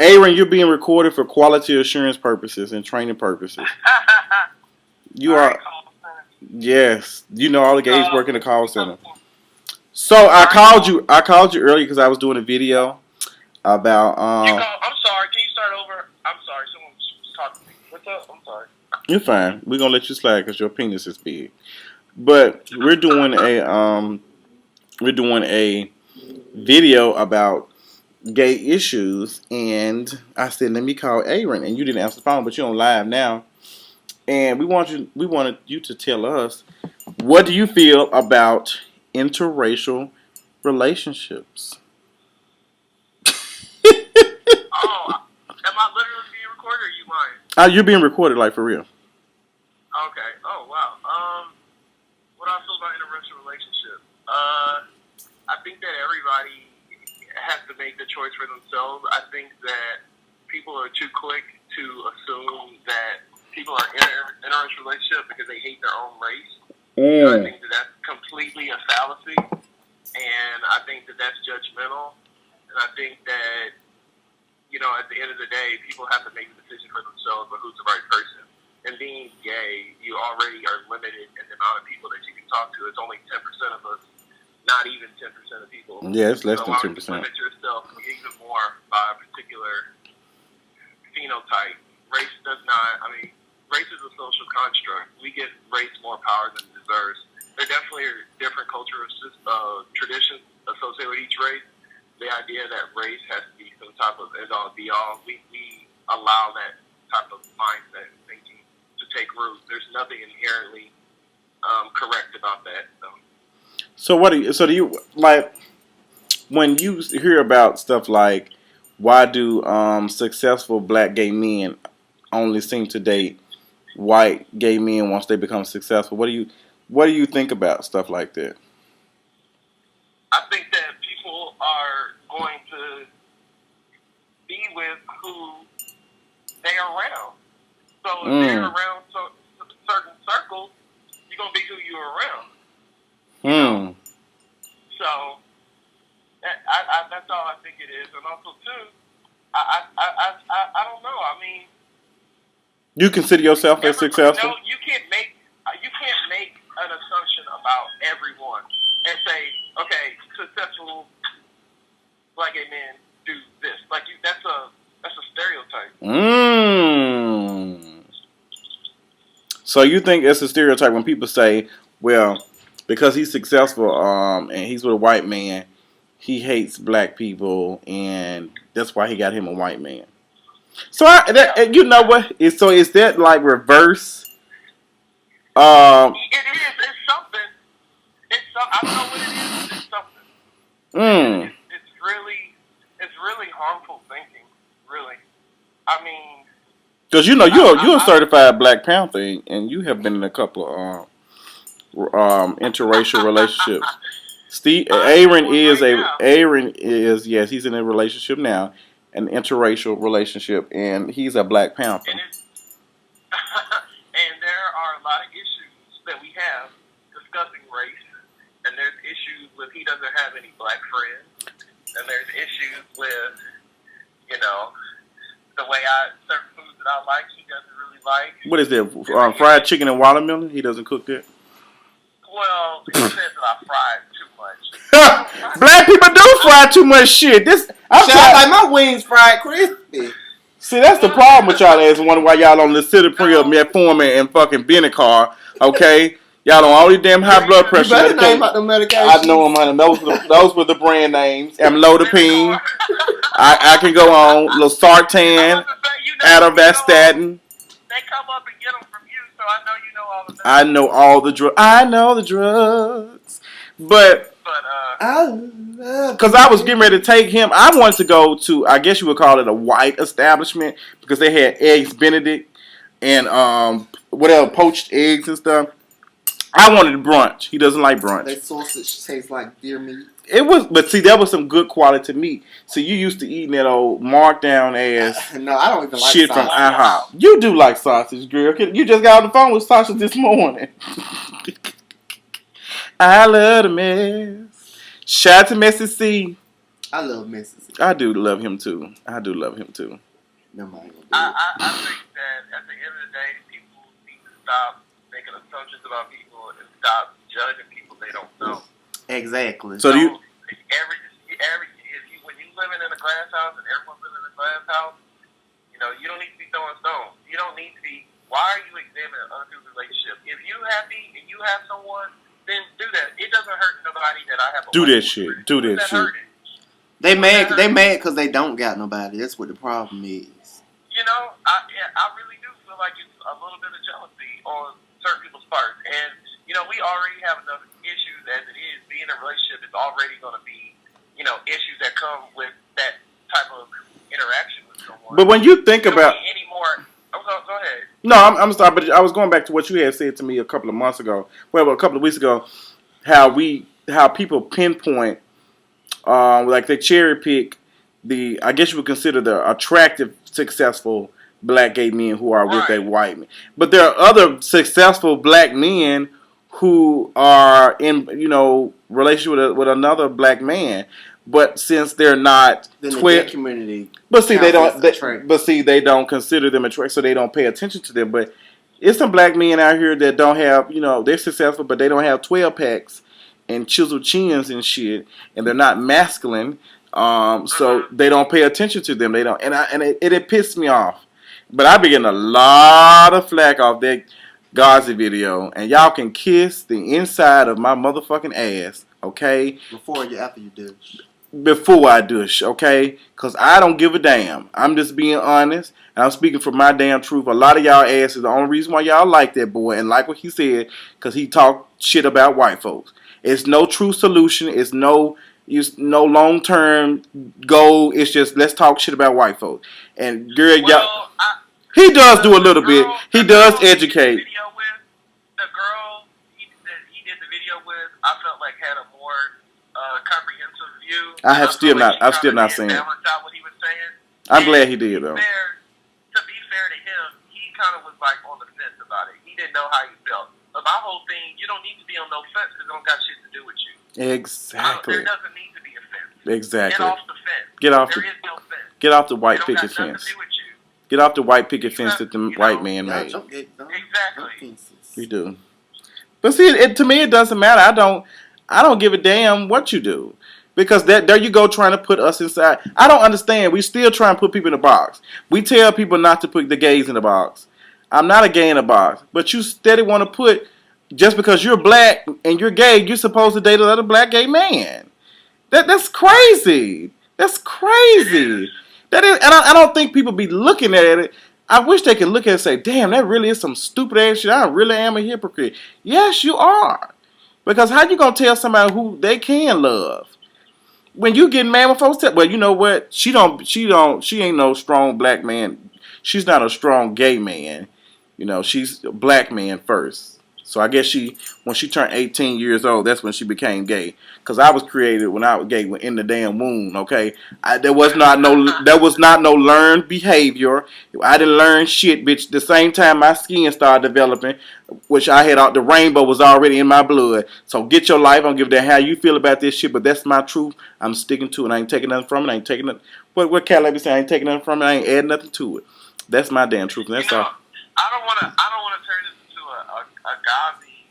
Aaron, you're being recorded for quality assurance purposes and training purposes. You are. Yes, you know all the gays work in the call center. So I called you. I called you earlier because I was doing a video about. I'm sorry. Can you start over? I'm sorry. Someone's talking to me. What's up? I'm sorry. You're fine. We're gonna let you slide because your penis is big. But we're doing a video about gay issues, and I said, let me call Aaron, and you didn't answer the phone, but you're on live now, and we wanted you to tell us, what do you feel about interracial relationships? Oh, am I literally being recorded or are you lying? You're being recorded, like, for real. Okay. Oh, wow. What do I feel about interracial relationships? I think that everybody has to make the choice for themselves. I think that people are too quick to assume that people are in an interracial relationship because they hate their own race. So I think that that's completely a fallacy, and I think that that's judgmental, and I think that, at the end of the day, people have to make the decision for themselves about who's the right person. And being gay, you already are limited in the amount of people that you can talk to. It's only 10% of us, not even 10% of people. Yeah, it's less than 10%. So why would you limit yourself even more by a particular phenotype? Race does not, race is a social construct. We give race more power than it deserves. There definitely are different cultural traditions associated with each race. The idea that race has to be some type of end-all, be-all, we allow that type of mindset and thinking to take root. There's nothing inherently correct about that. So do you like when you hear about stuff like, why do successful black gay men only seem to date white gay men once they become successful? What do you think about stuff like that? I think that people are going to be with who they are around. So if they're around certain circles, you're gonna be who you're around. So that's all I think it is. And also too, I don't know. You consider yourself as successful? No, you can't make an assumption about everyone and say, okay, successful black gay men do this. Like that's a stereotype. So you think it's a stereotype when people say, well, because he's successful and he's with a white man, he hates black people, and that's why he got him a white man. So you know what? Is that like reverse? It is. It's something. I don't know what it is. It's something. It's really harmful thinking. Really. Because you're a certified Black Panther, and you have been in a couple of interracial relationships. Aaron is yes, he's in a relationship now, an interracial relationship, and he's a Black Panther. And there are a lot of issues that we have discussing race, and there's issues with he doesn't have any black friends, and there's issues with, the way certain foods that I like, he doesn't really like. What is that? Fried chicken and watermelon? He doesn't cook that? Well, he says that I fried too much. Black people do fry too much shit. I like my wings fried crispy. See, that's the problem with y'all ass. Wonder why y'all on Licidipria, metformin, and fucking Benecar. Okay, y'all on all these damn high blood pressure medications. Name about the medication. I know them, honey. Those were the brand names. Amlodipine. I can go on. Losartan, Atorvastatin. They come up and get them from you, so I know you know all the. I know all the drugs. I know the drugs, but because I was getting ready to take him, I wanted to go to, I guess you would call it a white establishment, because they had eggs Benedict and whatever, poached eggs and stuff. I wanted brunch. He doesn't like brunch. That sausage tastes like deer meat. It was, but see, that was some good quality meat. So you used to eating that old markdown ass no, I don't even like shit sausage. From IHOP. You do like sausage, girl. You just got on the phone with Sasha this morning. I love the mess. Shout out to Messy C. I love Mississippi. I do love him too. I do love him too. No, I ain't gonna do it. I think that at the end of the day, people need to stop making assumptions about people and stop judging people they don't know. Exactly. So do you? When you living in a glass house and everyone's living in a glass house, you don't need to be throwing stones. You don't need to be. Why are you examining other people's relationship? If you happy and you have someone, then do that. It doesn't hurt nobody that I have. Do that shit. Do that shit. They mad because they don't got nobody. That's what the problem is. I really do feel like it's a little bit of jealousy on certain people's parts, and we already have enough issues as it is. Being in a relationship is already going to be, issues that come with that type of interaction with someone. But when you think about any more, go ahead. No, I'm sorry, but I was going back to what you had said to me a couple of months ago. Well, a couple of weeks ago, how people pinpoint, like they cherry pick I guess you would consider the attractive, successful black gay men who are with a white man. But there are other successful black men who are in, relationship with another black man. But since they're not the community, but see they don't consider them attractive, so they don't pay attention to them. But it's some black men out here that don't have, they're successful, but they don't have 12 packs and chiseled chins and shit, and they're not masculine. So they don't pay attention to them. They don't, and it pissed me off. But I be getting a lot of flack off that Gazi video, and y'all can kiss the inside of my motherfucking ass, okay? Before you, after you do. Before I douche, okay? Because I don't give a damn. I'm just being honest, and I'm speaking from my damn truth. A lot of y'all asses, the only reason why y'all like that boy, and like what he said, because he talked shit about white folks. It's no true solution. It's no long-term goal. It's just, let's talk shit about white folks. And girl, he does do a little bit. He does educate. The girl he did the video with, I felt like had a more comprehensive view. I've still not seen it. What he was saying. I'm glad he did though. To be fair to him, he kind of was like on the fence about it. He didn't know how he felt. But my whole thing, you don't need to be on no fence because it don't got shit to do with you. Exactly. There doesn't need to be a fence. Exactly. Get off the fence. There is no fence. Get off the white picket fence. Get off the white picket fence that the white man made. Exactly. You do. But see, to me, it doesn't matter. I don't give a damn what you do. Because there you go trying to put us inside. I don't understand. We still trying to put people in a box. We tell people not to put the gays in a box. I'm not a gay in a box. But you steady want to put, just because you're black and you're gay, you're supposed to date another black gay man. That's crazy. That's crazy. That is, and I don't think people be looking at it. I wish they could look at it and say, damn, that really is some stupid ass shit. I really am a hypocrite. Yes, you are. Because how you going to tell somebody who they can love? When you get mad when folks tell, well, you know what? She ain't no strong black man. She's not a strong gay man. She's a black man first. So I guess when she turned 18 years old, that's when she became gay. Because I was created when I was gay in the damn womb, okay? There was not no learned behavior. I didn't learn shit, bitch. The same time my skin started developing, which I had, the rainbow was already in my blood. So get your life. I don't give a damn how you feel about this shit, but that's my truth. I'm sticking to it. I ain't taking nothing from it. I ain't taking nothing. What Cadillac be saying? I ain't taking nothing from it. I ain't adding nothing to it. That's my damn truth. And that's all. I don't want to turn this into a Gazi.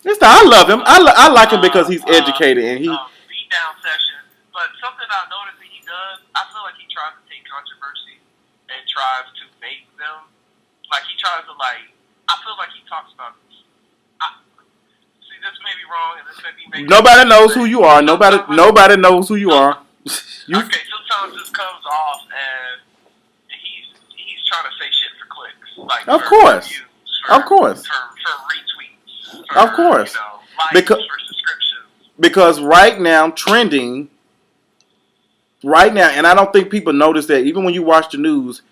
I love him. I like him because he's educated and he. Beat down session, but something I noticed that he does, I feel like he tries to take controversy and tries to make them like he tries to I feel like he talks about. See, this may be wrong, and this may be. Nobody knows who you are. Nobody knows who you are. Okay, sometimes this comes off as he's trying to say shit for clicks, of course, views, of course, for retweets, of course, likes, for subscriptions. Because right now, trending, and I don't think people notice that even when you watch the news,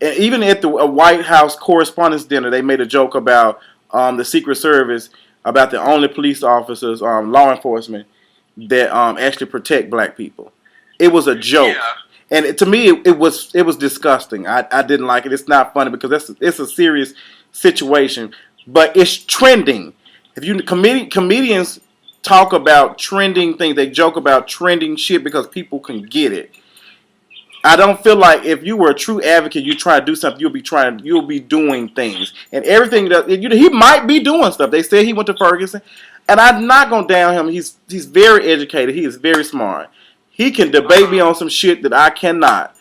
and even at the White House Correspondents' Dinner, they made a joke about the Secret Service, about the only police officers, law enforcement, that actually protect black people. It was a joke. Yeah. And to me, it was disgusting. I didn't like it. It's not funny because it's a serious situation. But it's trending. If you comedians talk about trending things. They joke about trending shit because people can get it. I don't feel like if you were a true advocate, you try to do something, you'll be doing things, and everything that he might be doing stuff. They said he went to Ferguson, and I'm not gonna down him. He's very educated. He is very smart. He can debate me on some shit that I cannot.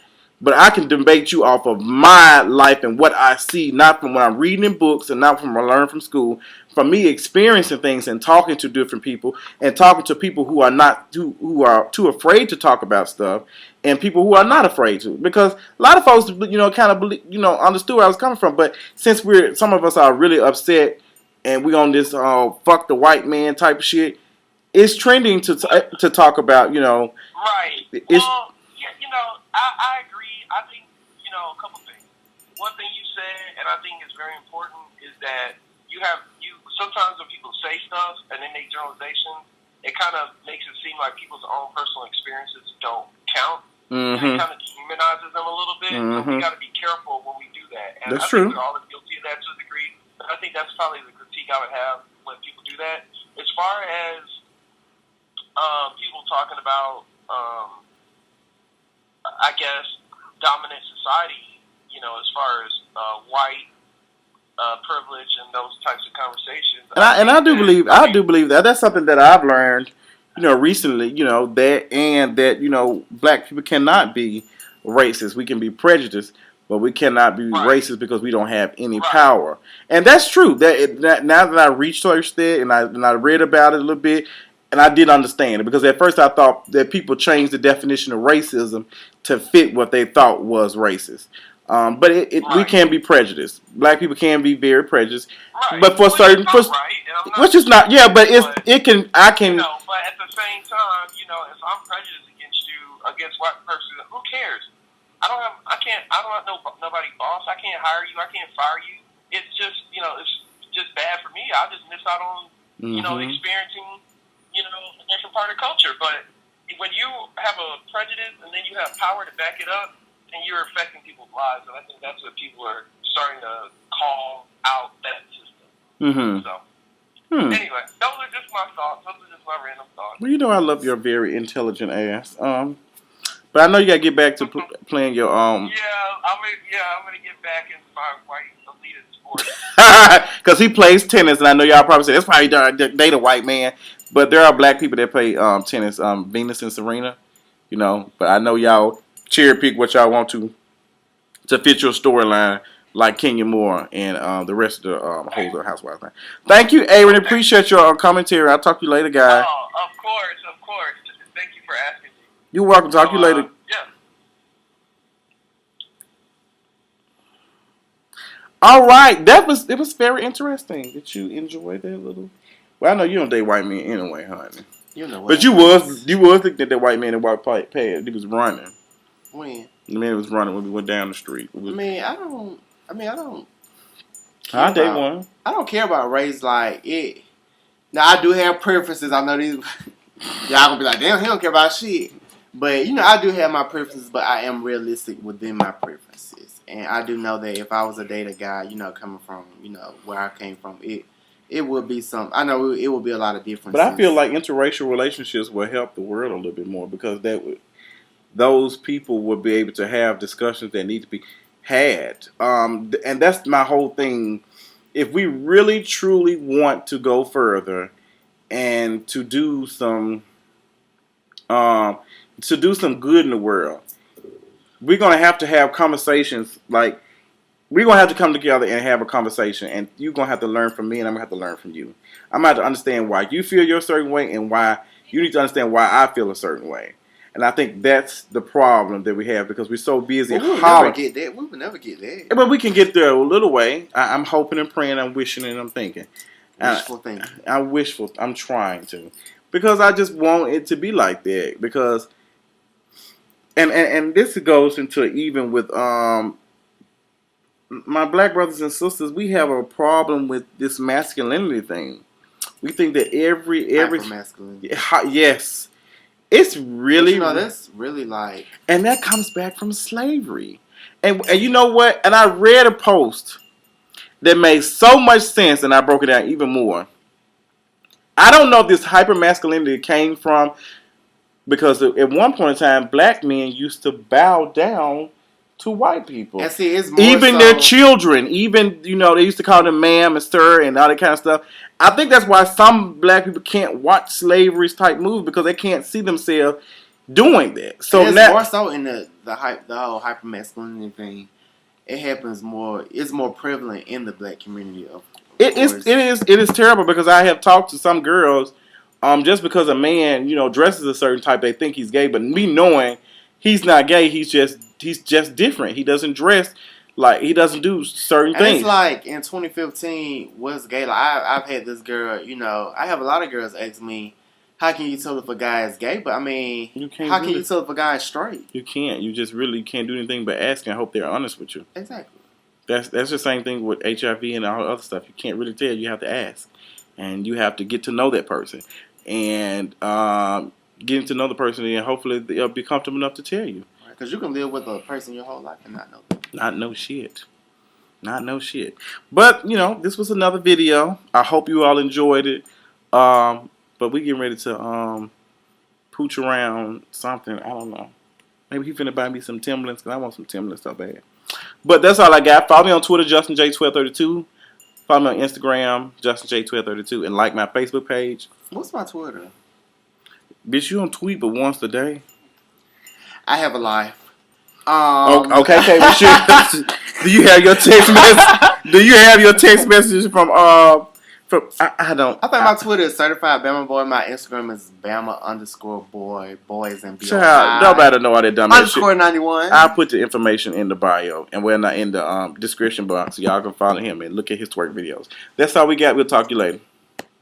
But I can debate you off of my life and what I see, not from what I'm reading in books and not from what I learned from school. From me experiencing things and talking to different people and talking to people who are not who are too afraid to talk about stuff, and people who are not afraid to. Because a lot of folks, kind of believe, understood where I was coming from. But since some of us are really upset and we on this fuck the white man type of shit, it's trending to talk about, Right. It's, Well, yeah, I agree. I think, a couple things. One thing you said, and I think is very important, is that sometimes when people say stuff and they make generalizations, it kind of makes it seem like people's own personal experiences don't count. And it kind of dehumanizes them a little bit. So we got to be careful when we do that. And that's I think true. we're all guilty of that to a degree. But I think that's probably the critique I would have when people do that. As far as people talking about, I guess, dominant society, as far as white privilege and those types of conversations. I do believe that that's something that I've learned, recently. That black people cannot be racist. We can be prejudiced, but we cannot be racist because we don't have any power. And that's true. Now that I researched it and I read about it a little bit, and I did understand it, because at first I thought that people changed the definition of racism to fit what they thought was racist. But we can be prejudiced. Black people can be very prejudiced, but for certain, which is not. Yeah, but it can. I can. But at the same time, if I'm prejudiced against white person, who cares? I don't have nobody boss. I can't hire you. I can't fire you. It's just it's just bad for me. I just miss out on experiencing a different part of culture. But when you have a prejudice and then you have power to back it up, and you're affecting people's lives, and I think that's what people are starting to call out that system. So, anyway, those are just my thoughts. Those are just my random thoughts. Well, I love your very intelligent ass. But I know you gotta get back to playing your Yeah, I'm gonna get back into my white elitist sport. Because he plays tennis, and I know y'all probably say that's probably date a white man. But there are black people that play tennis, Venus and Serena. But I know y'all cherry pick what y'all want to fit your storyline, like Kenya Moore and the rest of the whole Housewives. Thank you, Aaron. Appreciate your commentary. I'll talk to you later, guy. Oh, of course. Thank you for asking me. You're welcome. Talk to you later. Yeah. All right, it was very interesting. Did you enjoy that little? Well, I know you don't date white men anyway, honey. But you was thinking that white man in white pad, he was running. When? The man was running when we went down the street. I don't. I date one. I don't care about race like it. Now I do have preferences. I know these y'all gonna be like, damn, he don't care about shit. But I do have my preferences, but I am realistic within my preferences, and I do know that if I was a date a guy, coming from where I came from, it would be some. I know it would be a lot of differences. But I feel like interracial relationships will help the world a little bit more, because those people would be able to have discussions that need to be had. And that's my whole thing. If we really truly want to go further and to do some good in the world, we're gonna have to have conversations. Like, we're gonna have to come together and have a conversation, and you're gonna have to learn from me, and I'm gonna have to learn from you. I'm gonna have to understand why you feel you're a certain way, and why you need to understand why I feel a certain way. And I think that's the problem that we have, because we're so busy. We would never get that. We would never get that. But we can get there a little way. I'm hoping and praying. I'm wishing and I'm thinking. Wishful thinking. I'm trying to, because I just want it to be like that. Because, and this goes into even with my black brothers and sisters. We have a problem with this masculinity thing. We think that every masculinity. Yes. It's really, that's really like, and that comes back from slavery, and you know what? And I read a post that made so much sense, and I broke it down even more. I don't know if this hyper masculinity came from because at one point in time, black men used to bow down to white people. And see, it's more even so, their children, even they used to call them ma'am and sir and all that kind of stuff. I think that's why some black people can't watch slavery type movies because they can't see themselves doing that. So it's now, more so in the whole hyper masculinity thing. It happens more. It's more prevalent in the black community. It is terrible because I have talked to some girls. Just because a man dresses a certain type, they think he's gay. But me knowing he's not gay, he's just different. He doesn't dress like he doesn't do certain and things. It's like in 2015, what's gay? Like I've had this girl. I have a lot of girls ask me, "How can you tell if a guy is gay?" But I mean, how can you tell if a guy is straight? You can't. You just really can't do anything but ask and hope they're honest with you. Exactly. That's the same thing with HIV and all the other stuff. You can't really tell. You have to ask, and you have to get to know that person, and getting to know the person, and hopefully they'll be comfortable enough to tell you. Because you can live with a person your whole life and not know them. Not know shit. But this was another video. I hope you all enjoyed it. But we getting ready to pooch around something. I don't know. Maybe he finna buy me some Timberlands because I want some Timberlands so bad. But that's all I got. Follow me on Twitter, JustinJ1232. Follow me on Instagram, JustinJ1232, and like my Facebook page. What's my Twitter? Bitch, you don't tweet but once a day. I have a life. Okay. Do you have your text message? Do you have your text message from I don't. I think my Twitter is certified Bama boy. My Instagram is Bama_boy, boys and Child, nobody know all that dumb shit. _91. I'll put the information in the bio and in the description box so y'all can follow him and look at his twerk videos. That's all we got. We'll talk to you later.